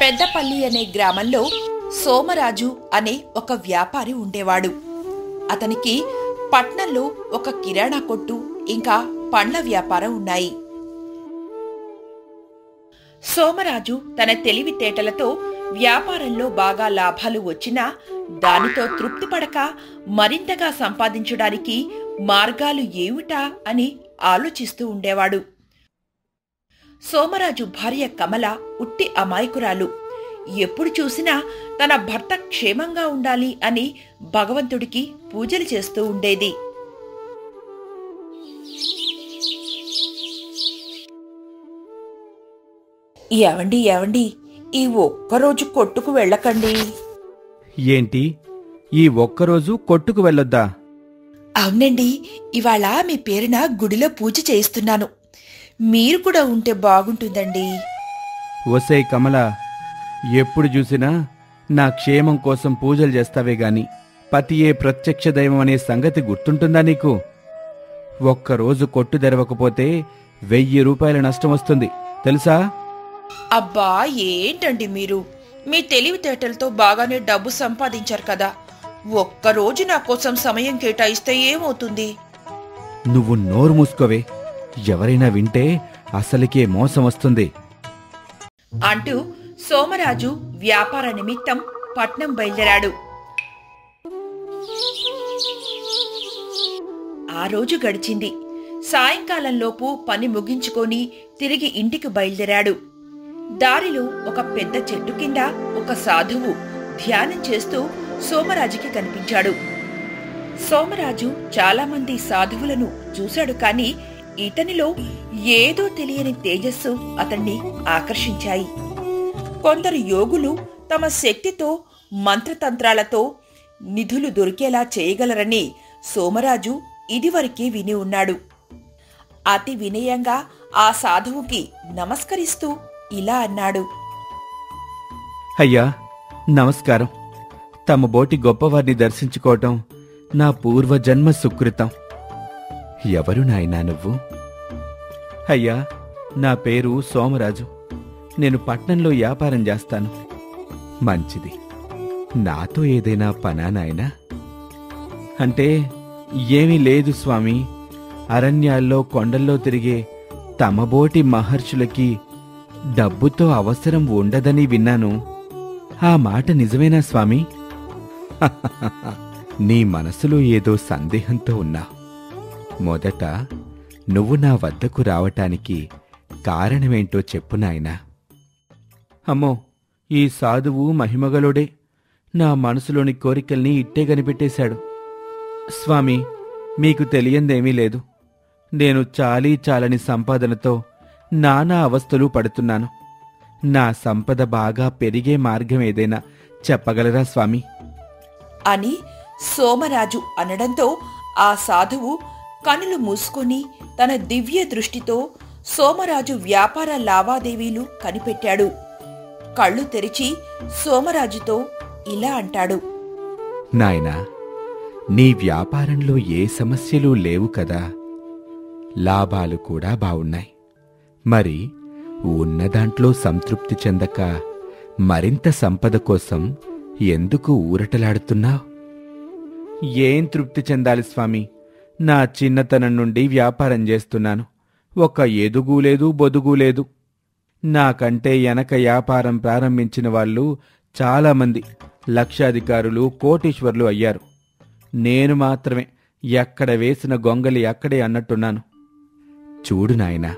పెద్దపల్లి అనే గ్రామంలో సోమరాజు అనే ఒక వ్యాపారి ఉండేవాడు. అతనికి పట్నంలో ఒక కిరాణా కొట్టు ఇంకా పండ్ల వ్యాపారం ఉన్నాయి. సోమరాజు తన తెలివితేటలతో వ్యాపారంలో బాగా లాభాలు వచ్చినా దానితో తృప్తిపడక మరింతగా సంపాదించడానికి మార్గాలు ఏమిటా అని ఆలోచిస్తూ ఉండేవాడు. సోమరాజు భార్య కమల ఉట్టి అమాయకురాలు. ఎప్పుడు చూసినా తన భర్త క్షేమంగా ఉండాలి అని భగవంతుడికి పూజలు చేస్తూ ఉండేది. ఏవండి ఏవండి, ఈ ఒక్కరోజు కొట్టుకు వెళ్ళకండి. ఏంటి, ఈ ఒక్కరోజు కొట్టుకు వెళ్ళొద్దా? అవునండి, ఇవాళ మీ పేరున గుడిలో పూజ చేయిస్తున్నాను. మీరు కూడా ఉంటే బాగుంటుందండి. ఒసే కమల, ఎప్పుడు చూసినా నా క్షేమం కోసం పూజలు చేస్తావే గాని పతియే ప్రత్యక్ష దైవం అనే సంగతి గుర్తుంటుందా నీకు? ఒక్కరోజు కొట్టు తెరవకపోతే 1000 రూపాయల నష్టం వస్తుంది, తెలుసా? అబ్బా, ఏంటండి మీరు? మీ తెలివితేటలతో బాగానే డబ్బు సంపాదించారు కదా. ఒక్కరోజు నా కోసం సమయం కేటాయిస్తే ఏమవుతుంది? నువ్వు నోరు మూసుకోవే, ఎవరైనా వింటే అసలుకే మోసం వస్తుంది అంటూ సోమరాజు వ్యాపార నిమిత్తం పట్నం బయలుదేరాడు. ఆ రోజు గడిచింది. సాయంకాలంలోపు పని ముగించుకొని తిరిగి ఇంటికి బయలుదేరాడు. దారిలో ఒక పెద్ద చెట్టు కింద ఒక సాధువు ధ్యానం చేస్తూ సోమరాజుకి కనిపించాడు. సోమరాజు చాలామంది సాధువులను చూశాడు, కాని ఇతనిలో ఏదో తెలియని తేజస్సు అతన్ని ఆకర్షించాయి. కొందరు యోగులు తమ శక్తితో మంత్రతంత్రాలతో నిధులు దొరికేలా చేయగలరని సోమరాజు ఇదివరకే విని ఉన్నాడు. అతి వినయంగా ఆ సాధువుకి నమస్కరిస్తూ ఇలా అన్నాడు. అయ్యా, నమస్కారం. తమ బోటి గొప్పవారిని దర్శించుకోవటం నా పూర్వజన్మ సుకృతం. ఎవరు నాయనా నువ్వు? అయ్యా, నా పేరు సోమరాజు. నేను పట్నంలో వ్యాపారం చేస్తాను. మంచిది. నాతో ఏదైనా పనా నాయనా? అంటే ఏమీ లేదు స్వామి. అరణ్యాల్లో కొండల్లో తిరిగే తమబోటి మహర్షులకి డబ్బుతో అవసరం ఉండదని విన్నాను. ఆ మాట నిజమేనా స్వామి? నీ మనసులో ఏదో సందేహంతో ఉన్నా. మొదట నువ్వు నా వద్దకు రావటానికి కారణమేంటో చెప్పు నాయనా. అమ్మో, ఈ సాధువు మహిమగలుడే. నా మనసులోని కోరికల్ని ఇట్టే కనిపెట్టేశాడు. స్వామి, మీకు తెలియందేమీ లేదు. నేను చాలని సంపాదనతో నానా అవస్థలు పడుతున్నాను. నా సంపద బాగా పెరిగే మార్గం ఏదైనా చెప్పగలరా స్వామి? అని సోమరాజు అనడంతో ఆ సాధువు కనులు మూసుకొని తన దివ్య దృష్టితో సోమరాజు వ్యాపార లావాదేవీలు కనిపెట్టాడు. కళ్ళు తెరిచి సోమరాజుతో ఇలా అంటాడు. నాయనా, నీ వ్యాపారంలో ఏ సమస్యలు లేవు కదా? లాభాలు కూడా బావున్నాయి. మరి ఉన్నదాంట్లో సంతృప్తి చెందక మరింత సంపద కోసం ఎందుకు ఊరటలాడుతున్నావు? ఏం తృప్తి చెందాలి స్వామి? నా చిన్నతనం నుండి వ్యాపారం చేస్తున్నాను. ఒక ఎదుగులేదు బొదుగులేదు. నాకంటే వెనక వ్యాపారం ప్రారంభించిన వాళ్ళు చాలామంది లక్షాధికారులు, కోటీశ్వర్లు అయ్యారు. నేను మాత్రమే ఎక్కడ వేసిన గొంగలి అక్కడే అన్నట్టున్నాను. చూడు నాయనా,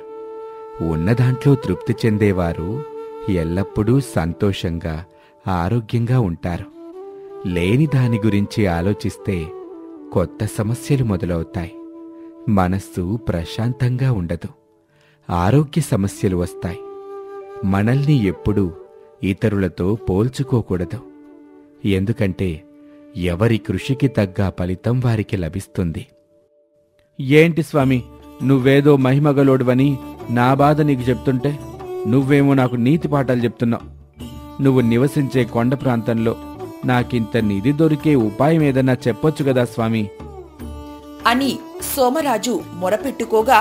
ఉన్నదాంట్లో తృప్తి చెందేవారు ఎల్లప్పుడూ సంతోషంగా, ఆరోగ్యంగా ఉంటారు. లేని దాని గురించి ఆలోచిస్తే కొత్త సమస్యలు మొదలవుతాయి. మనస్సు ప్రశాంతంగా ఉండదు. ఆరోగ్య సమస్యలు వస్తాయి. మనల్ని ఎప్పుడూ ఇతరులతో పోల్చుకోకూడదు. ఎందుకంటే ఎవరి కృషికి తగ్గ ఫలితం వారికి లభిస్తుంది. ఏంటి స్వామి, నువ్వేదో మహిమగలోడువని నా బాధ నీకు చెప్తుంటే నువ్వేమో నాకు నీతి పాఠాలు చెప్తున్నావు. నువ్వు నివసించే కొండ ప్రాంతంలో నాకింత నిధి దొరికే ఉపాయం ఏదన్నా చెప్పొచ్చు కదా స్వామి? అని సోమరాజు మొరపెట్టుకోగా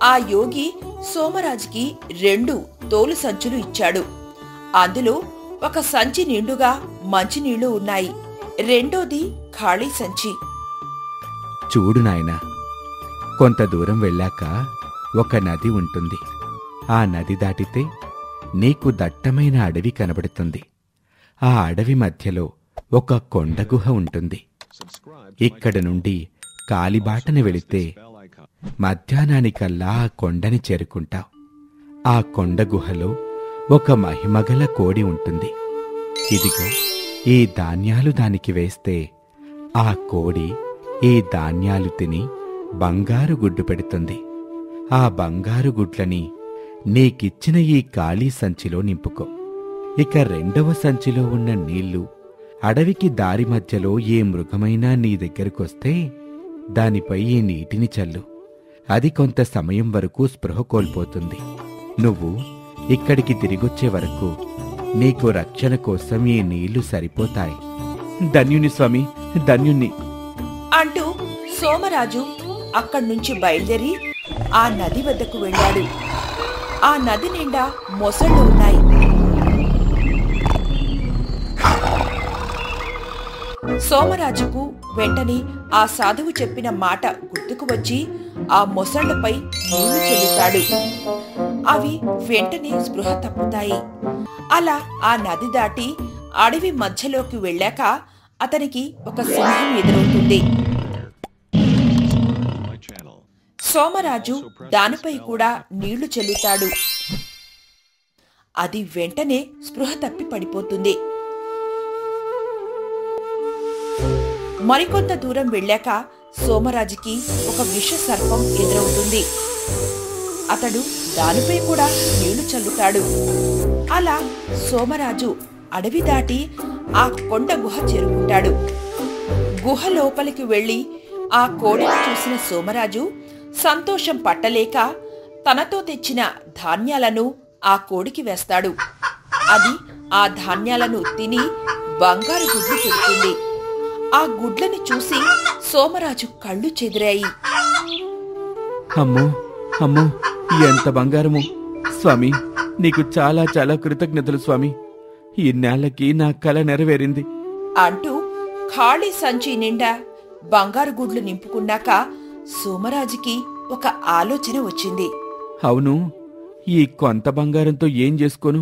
ఆ యోగి సోమరాజుకి 2 తోలు సంచులు ఇచ్చాడు. అందులో ఒక సంచి నిండుగా మంచినీళ్లు ఉన్నాయి. రెండోది ఖాళీ సంచి. చూడు నాయనా, కొంత దూరం వెళ్ళాక ఒక నది ఉంటుంది. ఆ నది దాటితే నీకు దట్టమైన అడవి కనబడుతుంది. ఆ అడవి మధ్యలో ఒక కొండ గుహ ఉంటుంది. ఇక్కడ నుండి కాలిబాటని వెళితే మధ్యాహ్నానికల్లా ఆ కొండని చేరుకుంటావు. ఆ కొండ గుహలో ఒక మహిమగల కోడి ఉంటుంది. ఇదిగో ఈ ధాన్యాలు దానికి వేస్తే ఆ కోడి ఈ ధాన్యాలు తిని బంగారు గుడ్డు పెడుతుంది. ఆ బంగారు గుడ్లని నీకిచ్చిన ఈ ఖాళీ సంచిలో నింపుకో. ఇక రెండవ సంచిలో ఉన్న నీళ్లు అడవికి దారి మధ్యలో ఏ మృగమైనా నీ దగ్గరకొస్తే దానిపై ఈ నీటిని చల్లు. అది కొంత సమయం వరకు స్పృహ కోల్పోతుంది. నువ్వు ఇక్కడికి తిరిగొచ్చే వరకు నీకు రక్షణ కోసం ఈ నీళ్లు సరిపోతాయి. ధన్యుని స్వామి, ధన్యుణ్ణి అంటూ సోమరాజు అక్కడ్నుంచి బయలుదేరి ఆ నది వద్దకు వెళ్ళాడు. ఆ నది నిండా మొసళ్ళు ఉన్నాయి. సోమరాజుకు వెంటనే ఆ సాధువు చెప్పిన మాట గుర్తుకు వచ్చి ఆ మొసళ్లపై నీళ్లు చెల్లుతాడు. అవి వెంటనే స్పృహ తప్పుతాయి. అలా ఆ నది దాటి అడవి మధ్యలోకి వెళ్ళాక అతనికి ఒక సింహం ఎదురవుతుంది. సోమరాజు దానిపై కూడా నీళ్లు చెల్లుతాడు. అది వెంటనే స్పృహ తప్పి పడిపోతుంది. మరికొంత దూరం వెళ్ళాక సోమరాజుకి ఒక విష సర్పం ఎదురవుతుంది. అతడు దానిపై కూడా నీళ్లు చల్లుతాడు. అలా సోమరాజు అడవి దాటి ఆ కొండ గుహ చేరుకుంటాడు. గుహ లోపలికి వెళ్లి ఆ కోడిని చూసిన సోమరాజు సంతోషం పట్టలేక తనతో తెచ్చిన ధాన్యాలను ఆ కోడికి వేస్తాడు. అది ఆ ధాన్యాలను తిని బంగారు గుడ్లు పెడుతుంది. ఆ గుడ్లని చూసి సోమరాజు కళ్ళు చెదిరాయి. అమ్మో అమ్మో, ఎంత బంగారము! స్వామి, నీకు చాలా చాలా కృతజ్ఞతలు స్వామి. ఇన్నేళ్లకి నా కల నెరవేరింది అంటూ ఖాళీ సంచి నిండా బంగారు గుడ్లు నింపుకున్నాక సోమరాజుకి ఒక ఆలోచన వచ్చింది. అవును, ఈ కొంత బంగారంతో ఏం చేసుకోను?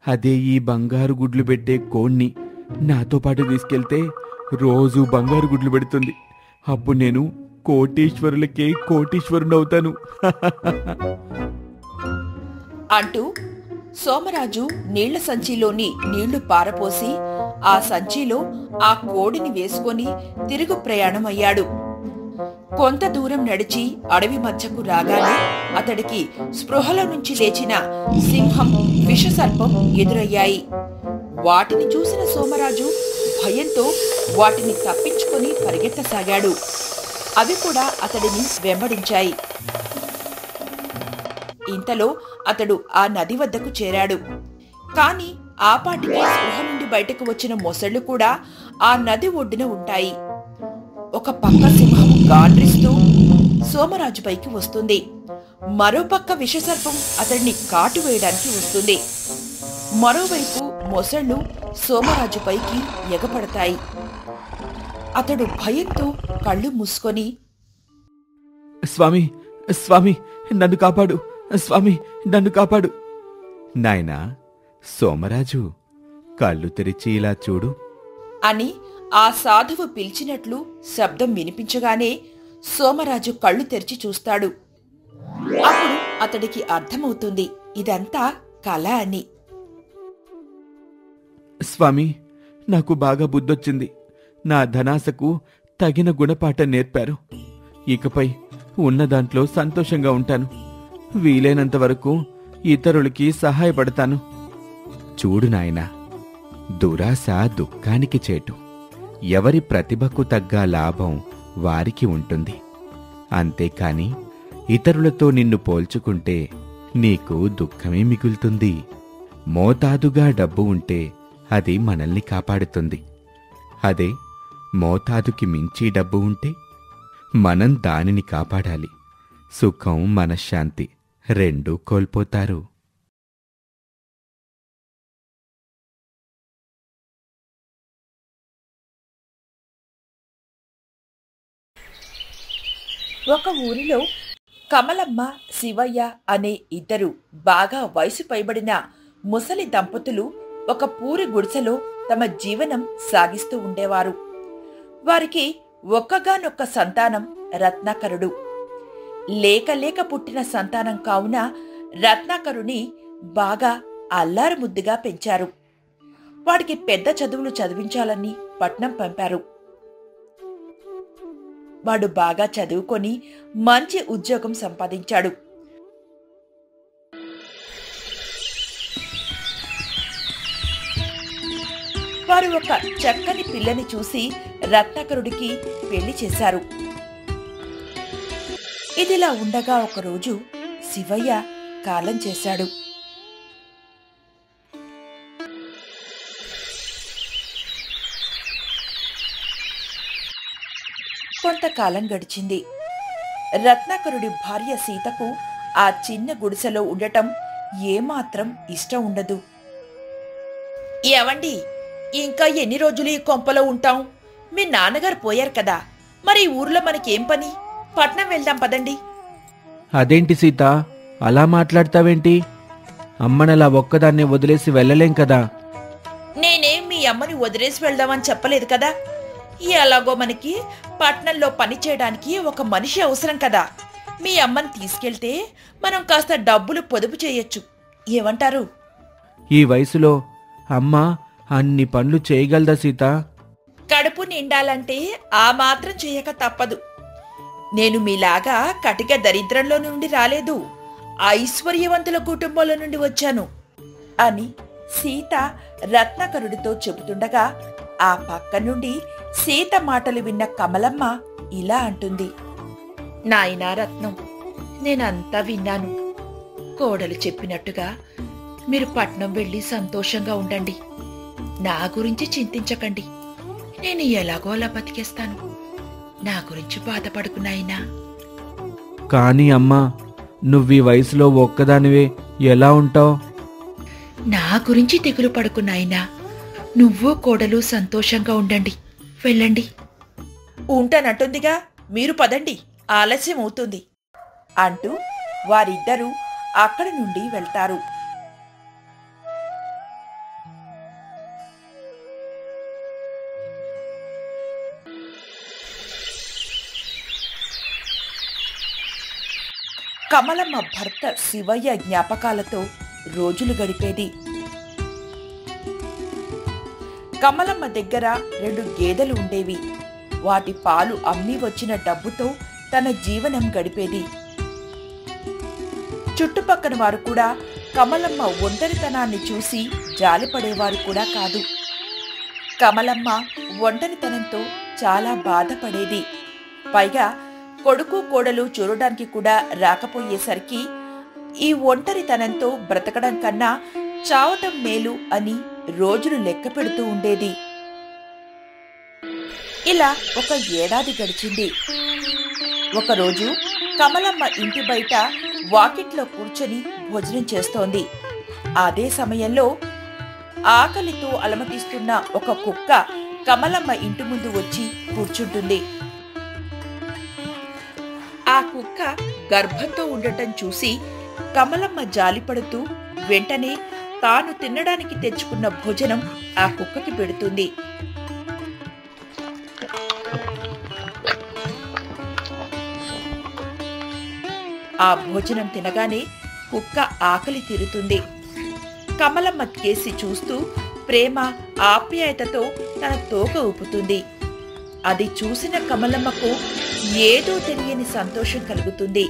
అదే ఈ బంగారు గుడ్లు పెట్టే కోణ్ణి నాతో పాటు తీసుకెళ్తే రోజూ బంగారు గుడ్లు పెడుతుంది. అప్పుడు నేను కోటీశ్వరులకే కోటీశ్వరునవుతాను అంటూ సోమరాజు నీళ్ల సంచిలోని నీళ్లు పారపోసి ఆ సంచిలో ఆ కోడిని వేసుకొని తిరుగు ప్రయాణమయ్యాడు. కొంత దూరం నడిచి అడవి మధ్యకు రాగానే అతడికి స్పృహలో నుంచి లేచిన సింహం, విషసర్పం ఎదురయ్యాయి. వాటిని చూసిన సోమరాజు భయంతో వాటిని తప్పించుకొని పరిగెత్తసాగాడు. అవి కూడా అతడిని వెంబడించాయి. ఇంతలో అతడు ఆ నది వద్దకు చేరాడు. కాని ఆపాటికే స్పృహ నుండి బయటకు వచ్చిన మొసళ్లు కూడా ఆ నది ఒడ్డున ఉంటాయి. ఒక పక్క సింహం గాండ్రిస్తూ సోమరాజుపైకి వస్తుంది. మరోపక్క విషసర్పం అతడిని కాటు వేయడానికి వస్తుంది. మరోవైపు మొసళ్ళు సోమరాజుపైకి ఎగపడతాయి. అతడు భయంతో కళ్ళు మూసుకొని, స్వామి, స్వామి, నన్ను కాపాడు! స్వామి, నన్ను కాపాడు! నాయనా సోమరాజు, కళ్ళు తెరిచి ఇలా చూడు అని ఆ సాధువు పిలిచినట్లు శబ్దం వినిపించగానే సోమరాజు కళ్ళు తెరిచి చూస్తాడు. అప్పుడు అతడికి అర్థమవుతుంది ఇదంతా కల అని. స్వామి, నాకు బాగా బుద్ధొచ్చింది. నా ధనాసకు తగిన గుణపాఠం నేర్పారు. ఇకపై ఉన్న దాంట్లో సంతోషంగా ఉంటాను. వీలైనంత వరకు ఇతరులకి సహాయపడతాను. చూడు నాయనా, దురాశ దుఃఖానికి చేటు. ఎవరి ప్రతిభకు తగ్గ లాభం వారికి ఉంటుంది. అంతేకాని ఇతరులతో నిన్ను పోల్చుకుంటే నీకు దుఃఖమే మిగులుతుంది. మోతాదుగా డబ్బు ఉంటే అది మనల్ని కాపాడుతుంది. అదే మోతాదుకి మించి డబ్బు ఉంటే మనం దానిని కాపాడాలి. సుఖం, మనశ్శాంతి రెండూ కోల్పోతారు. ఒక ఊరిలో కమలమ్మ, శివయ్య అనే ఇద్దరు బాగా వయసు పైబడిన ముసలి దంపతులు ఒక పూరి గుడిసెలో తమ జీవనం సాగిస్తూ ఉండేవారు. వారికి ఒక్కగానొక్క సంతానం రత్నాకరుడు. లేక లేక పుట్టిన సంతానం కావున రత్నాకరుని బాగా అల్లారుముద్దుగా పెంచారు. వాడికి పెద్ద చదువులు చదివించాలని పట్నం పంపారు. వాడు బాగా చదువుకొని మంచి ఉద్యోగం సంపాదించాడు. వారు ఒక చక్కని పిల్లని చూసి రత్నాకరుడికి పెళ్లి చేశారు. ఇదిలా ఉండగా ఒకరోజు శివయ్య కాలం చేశాడు. కొంతకాలం గడిచింది. రత్నాకరుడి భార్య సీతకు ఆ చిన్న గుడిసెలో ఉండటం ఏమాత్రం ఇష్టం ఉండదు. ఏవండి, ఇంకా ఎన్ని రోజులు ఈ కొంపలో ఉంటాం? మీ నాన్నగారు పోయారు కదా, మరి ఈ ఊర్లో మనకేం పని? పట్నం వెళ్దాం పదండి. అదేంటి సీత, అలా మాట్లాడతావేంటి? అమ్మనలా ఒక్కదాన్నే వదిలేసి వెళ్ళలేం కదా. నేనేం మీ అమ్మని వదిలేసి వెళ్దామని చెప్పలేదు కదా. ఎలాగో మనకి పట్నంలో పని చేయడానికి ఒక మనిషి అవసరం కదా. మీ అమ్మని తీసుకెళ్తే మనం కాస్త డబ్బులు పొదుపు చేయొచ్చు. ఏమంటారు? ఈ వయసులో అమ్మ అన్ని పనులు చేయగలదా సీత? కడుపు నిండాలంటే ఆ మాత్రం చేయక తప్పదు. నేను మీలాగా కటిక దరిద్రంలో నుండి రాలేదు, ఐశ్వర్యవంతుల కుటుంబంలో నుండి వచ్చాను అని సీత రత్నాకరుడితో చెబుతుండగా ఆ పక్క నుండి సీత మాటలు విన్న కమలమ్మ ఇలా అంటుంది. నాయనా రత్నం, నేనంతా విన్నాను. కోడలు చెప్పినట్టుగా మీరు పట్నం వెళ్ళి సంతోషంగా ఉండండి. నా గురించి చింతించకండి. నేను ఎలాగో అలా బతికేస్తాను. నా గురించి బాధపడుకున్నాయినా. కానీ అమ్మా, నువ్వీ వయసులో ఒక్కదానివే ఎలా ఉంటావు? నా గురించి దిగులు పడుకున్నాయినా. నువ్వు కోడలు సంతోషంగా ఉండండి. వెళ్ళండి. ఉంటానంటుందిగా, మీరు పదండి, ఆలస్యం అవుతుంది అంటూ వారిద్దరూ అక్కడి నుండి వెళ్తారు. కమలమ్మ భర్త శివయ్య జ్ఞాపకాలతో రోజులు గడిపేది. కమలమ్మ దగ్గర 2 గేదెలు ఉండేవి. వాటి పాలు అమ్మి వచ్చిన డబ్బుతో తన జీవనం గడిపేది. చుట్టుపక్కన వారు కూడా కమలమ్మ ఒంటరితనాన్ని చూసి జాలిపడేవారు కూడా కాదు. కమలమ్మ ఒంటరితనంతో చాలా బాధపడేది. పైగా కొడుకు కోడలు చూడడానికి కూడా రాకపోయేసరికి ఈ ఒంటరితనంతో బ్రతకడం కన్నా చావటం మేలు అని రోజులు లెక్క పెడుతూ ఉండేది. ఇలా 1 ఏడాది గడిచింది. ఒకరోజు కమలమ్మ ఇంటి బయట వాకిట్లో కూర్చొని భోజనం చేస్తోంది. అదే సమయంలో ఆకలితో అలమటిస్తున్న ఒక కుక్క కమలమ్మ ఇంటి ముందు వచ్చి కూర్చుంటుంది. ఆ కుక్క గర్భంతో ఉండటం చూసి కమలమ్మ జాలిపడుతూ వెంటనే తాను తినడానికి తెచ్చుకున్న భోజనం ఆ కుక్కకి పెడుతుంది. ఆ భోజనం తినగానే కుక్క ఆకలి తీరుతుంది. కమలమ్మ కేసి చూస్తూ ప్రేమ ఆప్యాయతతో తన తోక ఊపుతుంది. అది చూసిన కమలమ్మకు ఏదో తెలియని సంతోషం కలుగుతుంది.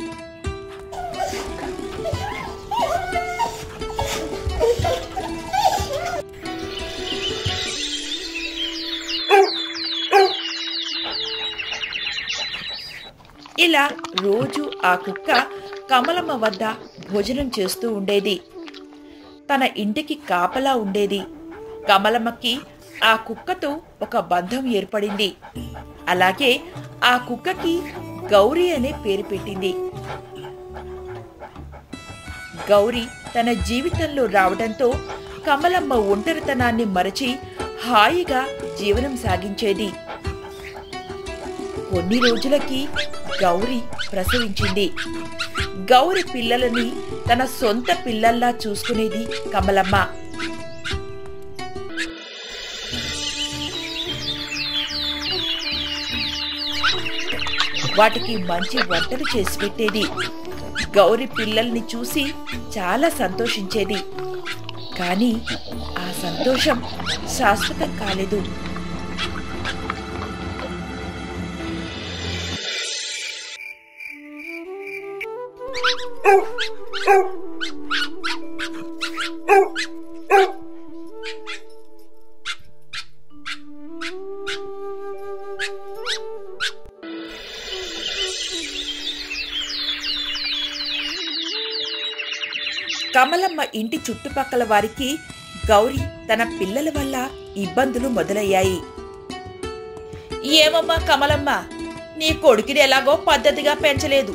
ఇలా రోజు ఆ కుక్క కమలమ్మ వద్ద భోజనం చేస్తూ ఉండేది. తన ఇంటికి కాపలా ఉండేది. కమలమ్మకి ఆ కుక్కతో ఒక బంధం ఏర్పడింది. అలాగే ఆ కుక్కకి గౌరీ అనే పేరు పెట్టింది. గౌరీ తన జీవితంలో రావడంతో కమలమ్మ ఒంటరితనాన్ని మరచి హాయిగా జీవనం సాగించేది. కొన్ని రోజులకి గౌరి ప్రసవించింది. గౌరి పిల్లలని తన సొంత పిల్లల్లా చూసుకునేది కమలమ్మ. వాటికి మంచి వంటలు చేసి పెట్టేది. గౌరి పిల్లల్ని చూసి చాలా సంతోషించేది. కానీ ఆ సంతోషం శాశ్వతం కాలేదు. కమలమ్మ ఇంటి చుట్టుపక్కల వారికి గౌరి తన పిల్లల వల్ల ఇబ్బందులు మొదలయ్యాయి. ఏమమ్మా కమలమ్మ, నీ కొడుకుని ఎలాగో పద్ధతిగా పెంచలేదు,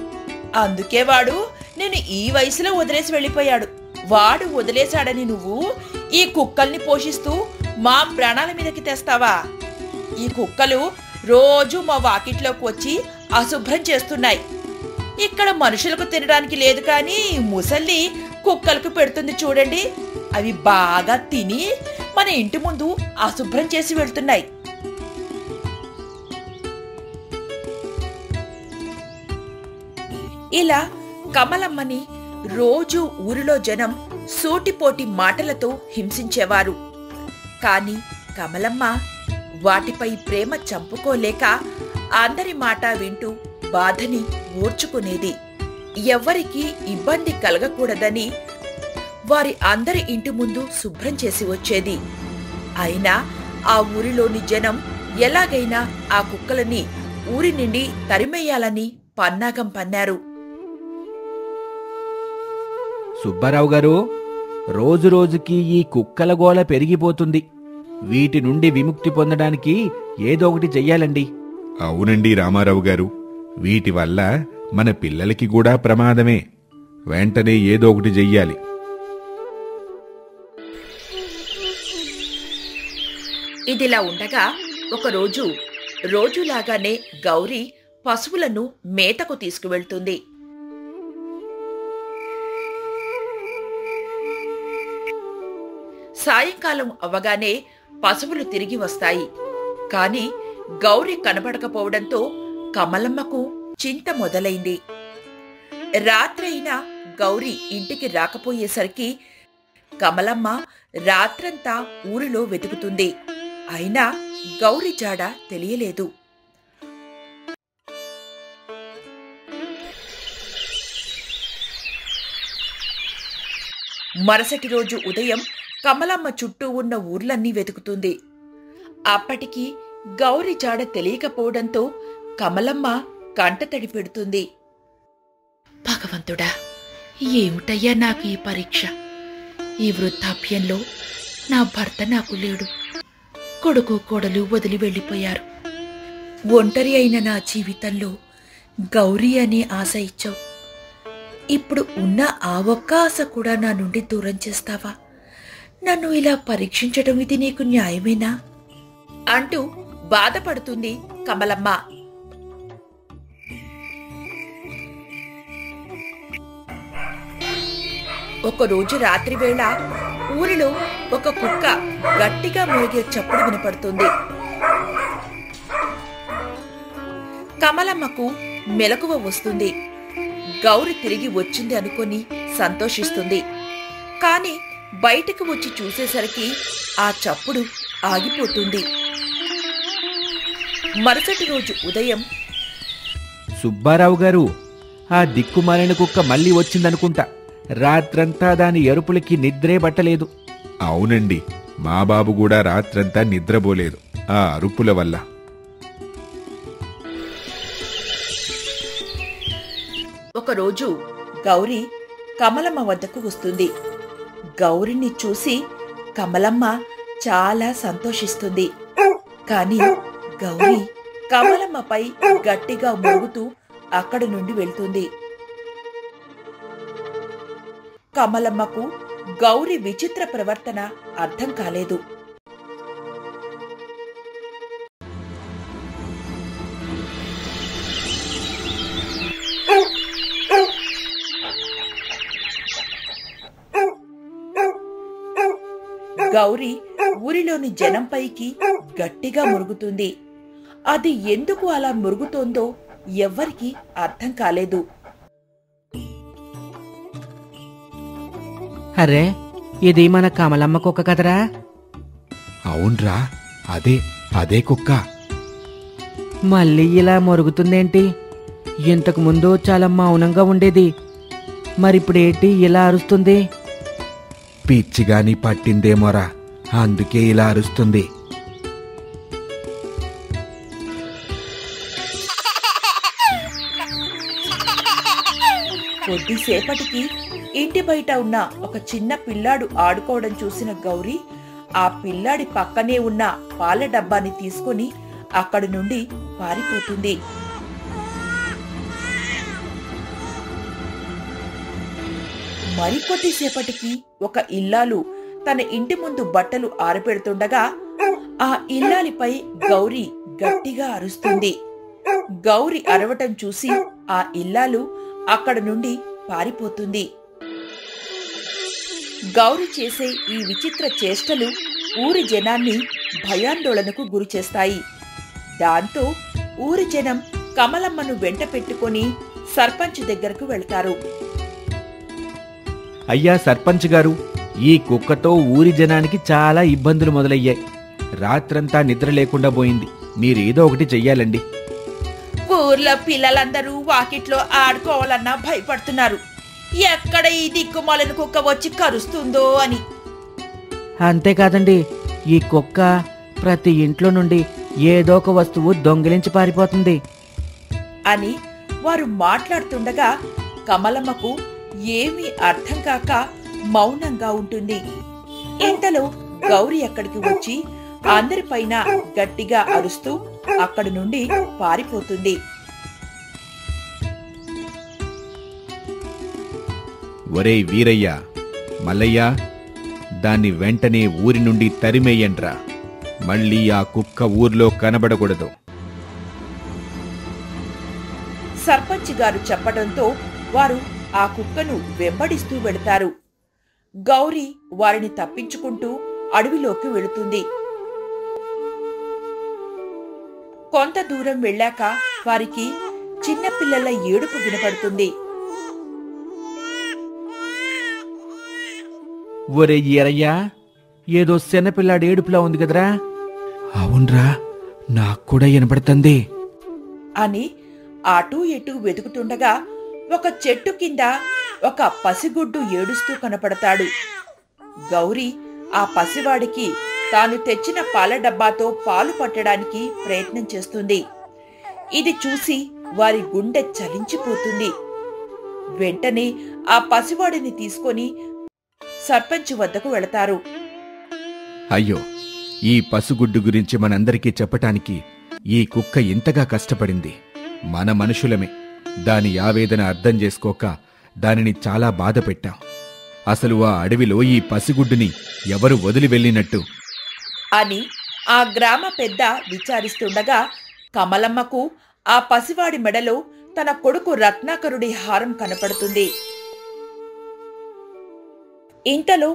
అందుకే వాడు నేను ఈ వయసులో వదిలేసి వెళ్ళిపోయాడు. వాడు వదిలేశాడని నువ్వు ఈ కుక్కల్ని పోషిస్తూ మా ప్రాణాల మీదకి తెస్తావా? ఈ కుక్కలు రోజు మా వాకిట్లోకి వచ్చి అశుభ్రం చేస్తున్నాయి. ఇక్కడ మనుషులకు తినడానికి లేదు, కానీ ముసల్ని కుక్కలకు పెడుతుంది చూడండి. అవి బాగా తిని మన ఇంటి ముందు అశుభ్రం చేసి వెళ్తున్నాయి. ఇలా కమలమ్మని రోజు ఊరిలో జనం సూటిపోటి మాటలతో హింసించేవారు. కాని కమలమ్మ వాటిపై ప్రేమ చంపుకోలేక అందరి మాట వింటూ బాధని ఓర్చుకునేది. ఎవ్వరికీ ఇబ్బంది కలగకూడదని వారి అందరి ఇంటి ముందు శుభ్రం చేసి వచ్చేది. అయినా ఆ ఊరిలోని జనం ఎలాగైనా ఆ కుక్కలని ఊరి నుండి తరిమేయాలని పన్నాగం పన్నారు. సుబ్బారావు గారు, రోజురోజుకి ఈ కుక్కల గోల పెరిగిపోతుంది. వీటి నుండి విముక్తి పొందడానికి ఏదో ఒకటి చెయ్యాలండి. అవునండి రామారావు గారు, వీటి వల్ల మన పిల్లలకి కూడా ప్రమాదమే. వెంటనే ఏదో ఒకటి చెయ్యాలి. ఇదిలా ఉండగా ఒకరోజు రోజులాగానే గౌరి పశువులను మేతకు తీసుకువెళ్తుంది. సాయంకాలం అవ్వగానే పశువులు తిరిగి వస్తాయి. కాని గౌరి కనబడకపోవడంతో కమలమ్మకు చింత మొదలైంది. రాత్రైనా గౌరి ఇంటికి రాకపోయేసరికి కమలమ్మ రాత్రంతా ఊరిలో వెతుకుతుంది. అయినా గౌరి జాడ తెలియలేదు. మరుసటి రోజు ఉదయం కమలమ్మ చుట్టూ ఉన్న ఊర్లన్నీ వెతుకుతుంది. అప్పటికి గౌరి జాడ తెలియకపోవడంతో కమలమ్మ కంటతడి పెడుతుంది. భగవంతుడా, ఏమిటయ్యా నాకు ఈ పరీక్ష? ఈ వృద్ధాప్యంలో నా భర్త నాకు లేడు. కొడుకు కోడలు వదిలి వెళ్ళిపోయారు. ఒంటరి అయిన నా జీవితంలో గౌరీ అనే ఆశ ఇచ్చావు. ఇప్పుడు ఉన్న ఆ ఒక్క ఆశ కూడా నా నుండి దూరం చేస్తావా? నన్ను ఇలా పరీక్షించడం ఇది నీకు న్యాయమేనా? అంటూ బాధపడుతుంది కమలమ్మ. ఒకరోజు రాత్రివేళ ఊరిలో ఒక కుక్క గట్టిగా మోగే చప్పుడు వినపడుతుంది. కమలమ్మకు మెలకువ వస్తుంది. గౌరి తిరిగి వచ్చింది అనుకొని సంతోషిస్తుంది. కాని బయటకు వచ్చి చూసేసరికి ఆ చప్పుడు ఆగిపోతుంది. మరుసటి రోజు ఉదయం, సుబ్బారావు గారు, ఆ దిక్కుమాలిన కుక్క మళ్ళీ వచ్చిందనుకుంటా. రాత్రంతా దాని ఎరుపులకి నిద్రే పట్టలేదు. అవునండి, మా బాబు కూడా రాత్రంతా నిద్రపోలేదు ఆ అరుపుల వల్ల. ఒకరోజు గౌరి కమలమ్మ వద్దకు వస్తుంది. గౌరిని చూసి కమలమ్మ చాలా సంతోషిస్తుంది. కాని గౌరి కమలమ్మపై గట్టిగా మోగుతూ అక్కడి నుండి వెళ్తుంది. కమలమ్మకు గౌరి విచిత్ర ప్రవర్తన అర్థం కాలేదు. గౌరీ ఊరిలోని జనంపైకి గట్టిగా మురుగుతుంది. అది ఎందుకు అలా మురుగుతోందో ఎవ్వరికీ అర్థం కాలేదు. అరే, ఇది మన కమలమ్మ కుక్క కదరా? అవునరా, అదే అదే కుక్క. మళ్ళీ ఇలా మొరుగుతుందేంటి? ఇంతకు ముందు చాలా మౌనంగా ఉండేది, మరిప్పుడేంటి ఇలా అరుస్తుంది? పిచ్చిగాని పట్టిందేమోరా, అందుకే ఇలా అరుస్తుంది. కొద్దిసేపటికి ఇంటి బయట ఉన్న ఒక చిన్న పిల్లాడు ఆడుకోవడం చూసిన గౌరీ ఆ పిల్లాడి పక్కనే ఉన్న పాల డబ్బాని తీసుకుని అక్కడి నుండి పారిపోతుంది. మరికొద్దిసేపటికి ఒక ఇల్లాలు తన ఇంటి ముందు బట్టలు ఆరపెడుతుండగా ఆ ఇల్లాలిపై గౌరీ గట్టిగా అరుస్తుంది. గౌరీ అరవటం చూసి ఆ ఇల్లాలు అక్కడ నుండి పారిపోతుంది. గౌరీ చేసే ఈ విచిత్ర చేష్టలు ఊరి జనాన్ని భయాందోళనకు గురిచేస్తాయి. దాంతో ఊరి జనం కమలమ్మను వెంట పెట్టుకుని సర్పంచ్ దగ్గరకు వెళ్తారు. అయ్యా సర్పంచ్ గారు, ఈ కుక్కతో ఊరి జనానికి చాలా ఇబ్బందులు మొదలయ్యాయి. రాత్రంతా నిద్ర లేకుండా పోయింది. మీరేదో ఒకటి చెయ్యాలండి. ఊర్లో పిల్లలందరూ వాకిట్లో ఆడుకోవాలన్నా భయపడుతున్నారు. ఎక్కడ ఈ దిక్కుమాలిన కుక్క వచ్చి కరుస్తుందో అని. అంతేకాదండి, ఈ కుక్క ప్రతి ఇంట్లో నుండి ఏదో ఒక వస్తువు దొంగిలించి పారిపోతుంది అని వారు మాట్లాడుతుండగా కమలమ్మకు ఏమీ అర్థం కాక మౌనంగా ఉంటుంది. ఇంతలో గౌరీ అక్కడికి వచ్చి అందరిపైన గట్టిగా అరుస్తూ అక్కడి నుండి పారిపోతుంది. ఒరేయ్ వీరయ్య, మల్లయ్య, దాన్ని వెంటనే ఊరి నుండి తరిమేయండ్రా. మళ్ళీ ఆ కుక్క ఊర్లో కనబడకూడదు. సర్పంచ్ గారు చెప్పడంతో వారు ఆ కుక్కను వెంబడిస్తూ వెళతారు. గౌరీ వారిని తప్పించుకుంటూ అడవిలోకి వెళుతుంది. కొంత దూరం వెళ్ళాక వారికి చిన్నపిల్లల ఏడుపు వినపడుతుంది. ఒరే ఈరయ్యా, ఏదో చిన్నపిల్లాడి ఏడుపులా ఉంది కదరా? అవునరా, నాకు కూడా వినపడుతుంది అని అటూ ఇటూ వెతుకుతుండగా ఒక చెట్టు కింద ఒక పసిగుడ్డు ఏడుస్తూ కనపడతాడు. గౌరీ ఆ పసివాడికి తాను తెచ్చిన పాల డబ్బాతో పాలు పట్టడానికి ప్రయత్నం చేస్తుంది. ఇది చూసి వారి గుండె చలించిపోతుంది. వెంటనే ఆ పసివాడిని తీసుకొని సర్పంచ్ వద్దకు వెళతారు. అయ్యో, ఈ పసుగుడ్డు గురించి మనందరికీ చెప్పటానికి ఈ కుక్క ఇంతగా కష్టపడింది. మన మనుషులమే దాని ఆవేదన అర్థం చేసుకోక దానిని చాలా బాధ పెట్టాం. అసలు ఆ అడవిలో ఈ పసిగుడ్డుని ఎవరు వదిలి వెళ్ళినట్టు అని ఆ గ్రామ పెద్ద విచారిస్తుండగా కమలమ్మకు ఆ పసివాడి మెడలో తన కొడుకు రత్నాకరుడి హారం కనపడుతుంది. ఇంతలో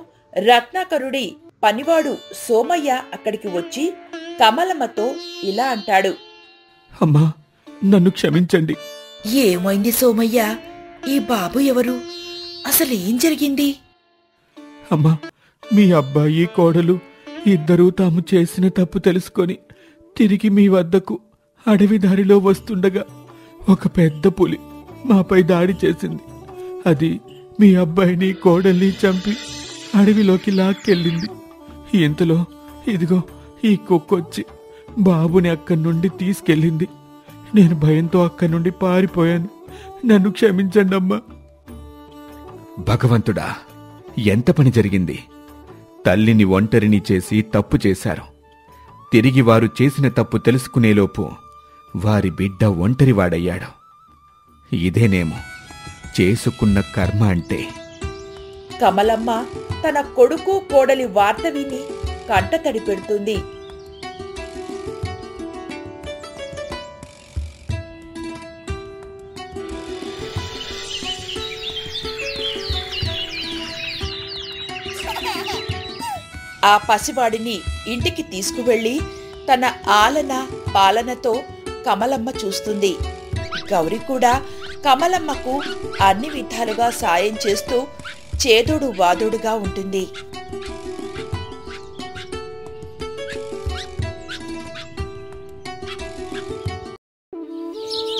రత్నాకరుడి పనివాడు సోమయ్య అక్కడికి వచ్చి కమలమ్మతో ఇలా అంటాడు. అమ్మా, నన్ను క్షమించండి. ఏమైంది సోమయ్య? ఈ బాబు ఎవరు? అసలు ఏం జరిగింది? అమ్మా, మీ అబ్బాయి కోడలు ఇద్దరూ తాము చేసిన తప్పు తెలుసుకొని తిరిగి మీ వద్దకు అడవి దారిలో వస్తుండగా ఒక పెద్ద పులి మాపై దాడి చేసింది. అది మీ అబ్బాయిని కోడల్ని చంపి అడవిలోకి లాక్కెళ్ళింది. ఇంతలో ఇదిగో ఈ కుక్కొచ్చి బాబుని అక్కడి నుండి తీసుకెళ్ళింది. నేను భయంతో అక్కడి నుండి పారిపోయాను. నన్ను క్షమించండి అమ్మా. భగవంతుడా, ఎంత పని జరిగింది! తల్లిని ఒంటరిని చేసి తప్పు చేశారు. తిరిగి వారు చేసిన తప్పు తెలుసుకునేలోపు వారి బిడ్డ ఒంటరివాడయ్యాడు. ఇదేనేమో చేసుకున్న కర్మ అంటే. కమలమ్మ తన కొడుకు కోడలి వార్త విని కంటతడి పెడుతుంది. ఆ పసివాడిని ఇంటికి తీసుకువెళ్ళి తన ఆలన పాలనతో కమలమ్మ చూస్తుంది. గౌరి కూడా కమలమ్మకు అన్ని విధాలుగా సాయం చేస్తూ చేదోడు వాదోడుగా ఉంటుంది.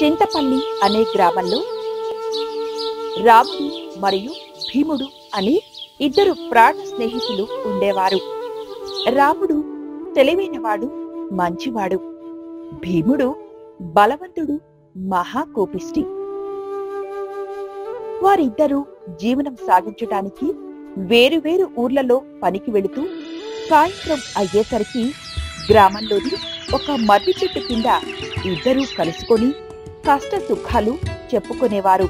చింతపల్లి అనే గ్రామంలో రాముడు మరియు భీముడు అని ఇద్దరు ప్రాణ స్నేహితులు ఉండేవారు. రాముడు తెలివైనవాడు, మంచివాడు. భీముడు బలవంతుడు, మహాకోపిష్టి. వారిద్దరూ జీవనం సాగించటానికి వేరువేరు ఊర్లలో పనికి వెళుతూ సాయంత్రం అయ్యేసరికి గ్రామంలోని ఒక మర్రి చెట్టు కింద ఇద్దరూ కలుసుకొని కష్ట సుఖాలు చెప్పుకునేవారు.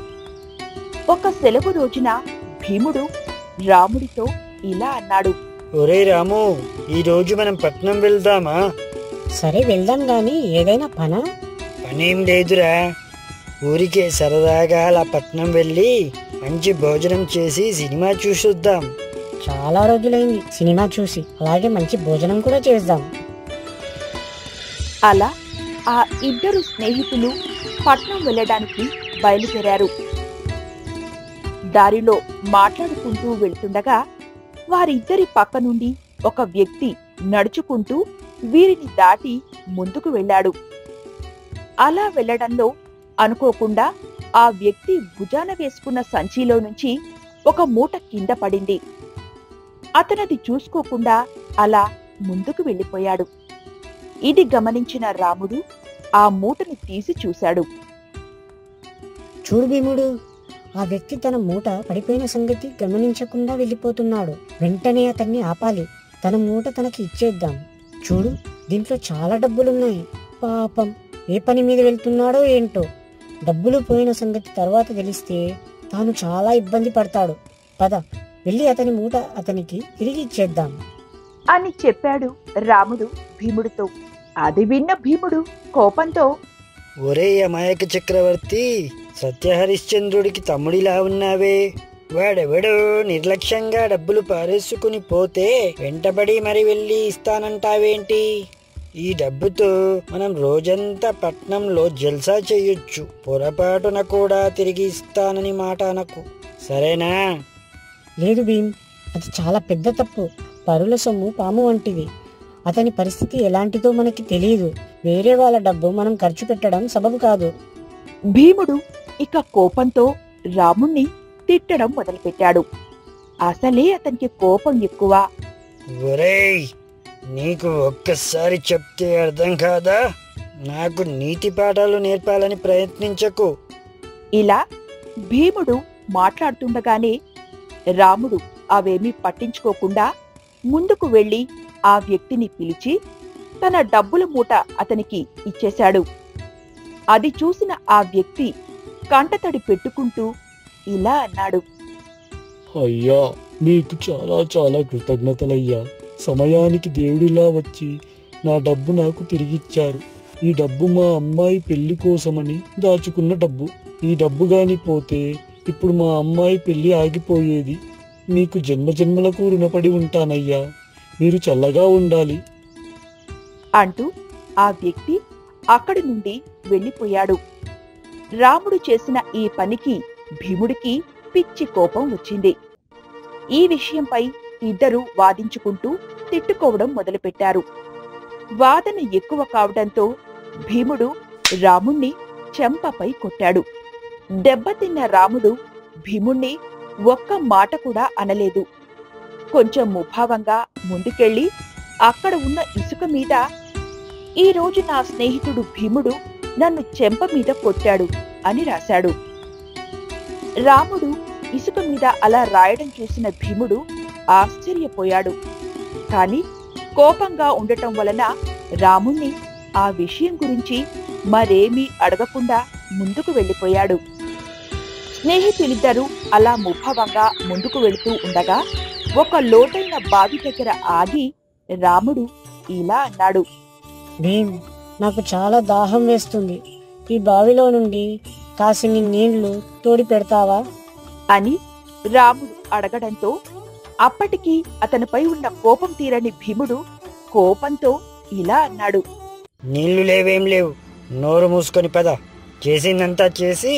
ఒక సెలవు రోజున భీముడు రాముడితో ఇలా అన్నాడు. ఒరే రాము, ఈ రోజు మనం పట్నం వెళ్దామా? సరే వెళ్దాం గాని ఏదైనా పనా? పనేం లేదురా, ఊరికే సరదాగా అలా పట్నం వెళ్ళి మంచి భోజనం చేసి సినిమా చూసొద్దాం. చాలా రోజులైంది సినిమా చూసి, అలాగే మంచి భోజనం కూడా చేద్దాం. అలా ఆ ఇద్దరు స్నేహితులు పట్నం వెళ్ళడానికి బయలుదేరారు. దారిలో మాట్లాడుకుంటూ వెళ్తుండగా వారిద్దరి పక్క నుండి ఒక వ్యక్తి నడుచుకుంటూ వీరిని దాటి ముందుకు వెళ్ళాడు. అలా వెళ్లడంలో అనుకోకుండా ఆ వ్యక్తి భుజాన వేసుకున్న సంచిలో నుంచి ఒక మూట కింద పడింది. అతనది చూసుకోకుండా అలా ముందుకు వెళ్ళిపోయాడు. ఇది గమనించిన రాముడు ఆ మూటను తీసి చూశాడు. చూడు భీముడు, ఆ వ్యక్తి తన మూట పడిపోయిన సంగతి గమనించకుండా వెళ్ళిపోతున్నాడు. వెంటనే అతన్ని ఆపాలి. తన మూట తనకి ఇచ్చేద్దాం. చూడు, దీంట్లో చాలా డబ్బులున్నాయి. పాపం, ఏ పని మీద వెళ్తున్నాడో ఏంటో. డబ్బులు పోయిన సంగతి తర్వాత తెలిస్తే తాను చాలా ఇబ్బంది పడతాడు. పద, వెళ్ళి అతని మూట అతనికి తిరిగి ఇచ్చేద్దాం అని చెప్పాడు రాముడు భీముడితో. అది విన్న భీముడు కోపంతో, ఒరే అమాయక చక్రవర్తి, సత్యహరిశ్చంద్రుడికి తమ్ముడిలా ఉన్నావే. వాడెవడో నిర్లక్ష్యంగా డబ్బులు పారేసుకుని పోతే వెంటబడి మరి వెళ్ళి ఇస్తానంటావేంటి? ఈ డబ్బుతో మనం రోజంతా పట్నంలో జల్సా చెయ్యొచ్చు. పొరపాటున కూడా తిరిగి ఇస్తానని మాట అనకు, సరేనా? లేదు భీమ్, అది చాలా పెద్ద తప్పు. పరుల సొమ్ము పాము వంటిది. అతని పరిస్థితి ఎలాంటిదో మనకి తెలియదు. వేరే వాళ్ళ డబ్బు మనం ఖర్చు పెట్టడం సబబు కాదు. భీముడు ఇక కోపంతో రాముణ్ణి తిట్టడం మొదలుపెట్టాడు. అసలే అతనికి కోపం ఎక్కువ. ఒరేయ్, నీకు ఒక్కసారి చెప్తే అర్థం కాదా? నాకు నీతి పాఠాలు నేర్పాలని ప్రయత్నించకు. ఇలా భీముడు మాట్లాడుతుండగానే రాముడు అవేమీ పట్టించుకోకుండా ముందుకు వెళ్లి ఆ వ్యక్తిని పిలిచి తన డబ్బుల మూట అతనికి ఇచ్చేశాడు. అది చూసిన ఆ వ్యక్తి కంటతడి పెట్టుకుంటూ ఇలా అన్నాడు. అయ్యా, మీకు చాలా చాలా కృతజ్ఞతలయ్యా. సమయానికి దేవుడిలా వచ్చి నా డబ్బు నాకు తిరిగిచ్చారు. ఈ డబ్బు మా అమ్మాయి పెళ్లి కోసమని దాచుకున్న డబ్బు. ఈ డబ్బు గాని పోతే ఇప్పుడు మా అమ్మాయి పెళ్లి ఆగిపోయేది. మీకు జన్మజన్మలకు రుణపడి ఉంటానయ్యా. మీరు చల్లగా ఉండాలి అంటూ ఆ వ్యక్తి అక్కడి నుండి వెళ్ళిపోయాడు. రాముడు చేసిన ఈ పనికి భీముడికి పిచ్చి కోపం వచ్చింది. ఈ విషయంపై ఇద్దరూ వాదించుకుంటూ తిట్టుకోవడం మొదలుపెట్టారు. వాదన ఎక్కువ కావడంతో భీముడు రాముణ్ణి చెంపపై కొట్టాడు. దెబ్బతిన్న రాముడు భీముణ్ణి ఒక్క మాట కూడా అనలేదు. కొంచెం ముభావంగా ముందుకెళ్లి అక్కడ ఉన్న ఇసుక మీద, ఈ రోజు నా స్నేహితుడు భీముడు నన్ను చెంప మీద కొట్టాడు అని రాశాడు. రాముడు ఇసుక మీద అలా రాయడం చూసిన భీముడు ఆశ్చర్యపోయాడు. కాని కోపంగా ఉండటం వలన రాముణ్ణి ఆ విషయం గురించి మరేమీ అడగకుండా ముందుకు వెళ్ళిపోయాడు. స్నేహితులిద్దరూ అలా ముభావంగా ముందుకు వెళుతూ ఉండగా ఒక లోతైన బావి దగ్గర ఆగి రాముడు ఇలా అన్నాడు. భీమ్, నాకు చాలా దాహం వేస్తుంది. ఈ బావిలో నుండి కాసిని నీళ్లు తోడి పెడతావా అని రాముడు అడగడంతో అప్పటికి అతనిపై ఉన్న కోపం తీరని భీముడు కోపంతో ఇలా అన్నాడు. నీళ్లు లేవేం లేవు, నోరు మూసుకొని పద. చేసిందంతా చేసి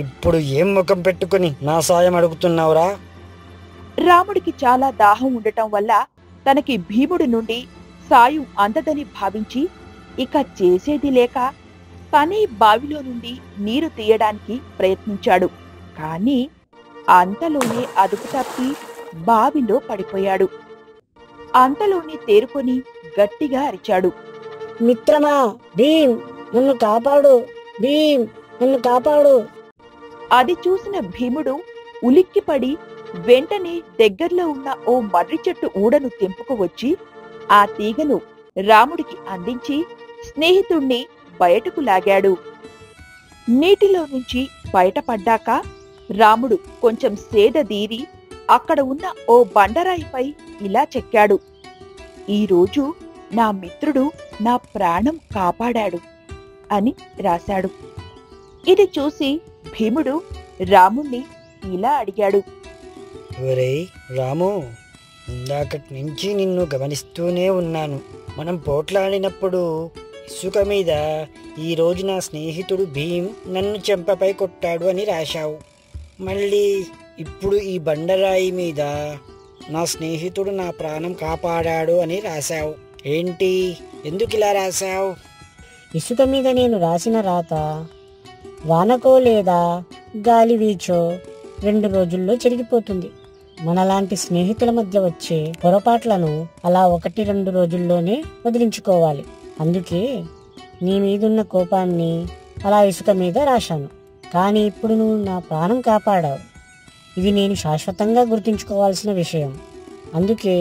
ఇప్పుడు ఏం ముఖం పెట్టుకుని నా సాయం అడుగుతున్నావురా? రాముడికి చాలా దాహం ఉండటం వల్ల తనకి భీముడి నుండి సాయం అందదని భావించి ఇక చేసేది లేక తనే బావిలో నుండి నీరు తీయడానికి ప్రయత్నించాడు. కాని అంతలోనే అదుపు తప్పి బావిలో పడిపోయాడు. అంతలోనే తేరుకొని గట్టిగా అరిచాడు. మిత్రమా భీమ్, నన్ను కాపాడు! భీమ్, నన్ను కాపాడు! అది చూసిన భీముడు ఉలిక్కిపడి వెంటనే దగ్గర్లో ఉన్న ఓ మర్రి చెట్టు ఊడను తెంపుకు వచ్చి ఆ తీగను రాముడికి అందించి స్నేహితుణ్ణి బయటకు లాగాడు. నీటిలో నుంచి బయటపడ్డాక రాముడు కొంచెం సేదదీరి అక్కడ ఉన్న ఓ బండరాయిపై ఇలా చెక్కాడు. ఈరోజు నా మిత్రుడు నా ప్రాణం కాపాడాడు అని రాశాడు. ఇది చూసి భీముడు రాముణ్ణి ఇలా అడిగాడు. ఒరేయ్ రాము, ఇందాకటి నుంచి నిన్ను గమనిస్తూనే ఉన్నాను. మనం పోట్లాడినప్పుడు ఇసుక మీద ఈరోజు నా స్నేహితుడు భీమ్ నన్ను చెంపపై కొట్టాడు అని రాశావు. మళ్ళీ ఇప్పుడు ఈ బండరాయి మీద నా స్నేహితుడు నా ప్రాణం కాపాడాడు అని రాశావు. ఏంటి, ఎందుకు ఇలా రాశావు? ఇసుక మీద నేను రాసిన రాత వానకో లేదా గాలి వీచో 2 రోజుల్లో చెరిగిపోతుంది. మనలాంటి స్నేహితుల మధ్య వచ్చే పొరపాట్లను అలా 1-2 రోజుల్లోనే వదిలించుకోవాలి. అందుకే నీ మీదున్న కోపాన్ని అలా ఇసుక మీద రాశాను. కానీ ఇప్పుడు నువ్వు నా ప్రాణం కాపాడావు. ఇది నేను శాశ్వతంగా గుర్తుంచుకోవాల్సిన విషయం. అందుకే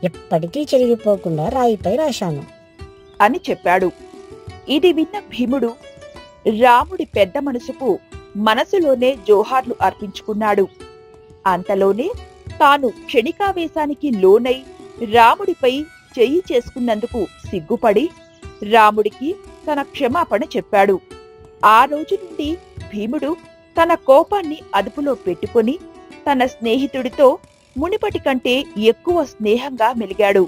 ఎప్పటికీ చెరిగిపోకుండా రాయిపై రాశాను అని చెప్పాడు. ఇది విన్న భీముడు రాముడి పెద్ద మనసుకు మనసులోనే జోహార్లు అర్పించుకున్నాడు. అంతలోనే తాను క్షణికావేశానికి లోనై రాముడిపై చెయ్యి చేసుకున్నందుకు సిగ్గుపడి రాముడికి తన క్షమాపణ చెప్పాడు. ఆ రోజు నుండి భీముడు తన కోపాన్ని అదుపులో పెట్టుకుని తన స్నేహితుడితో మునిపటి కంటే ఎక్కువ స్నేహంగా మెలిగాడు.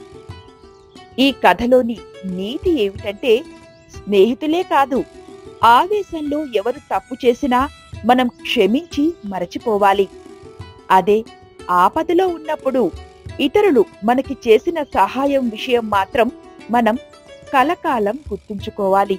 ఈ కథలోని నీతి ఏమిటంటే, స్నేహితులే కాదు, ఆవేశంలో ఎవరు తప్పు చేసినా మనం క్షమించి మరచిపోవాలి. అదే ఆపదలో ఉన్నప్పుడు ఇతరులు మనకి చేసిన సహాయం విషయం మాత్రం మనం కలకాలం గుర్తుంచుకోవాలి.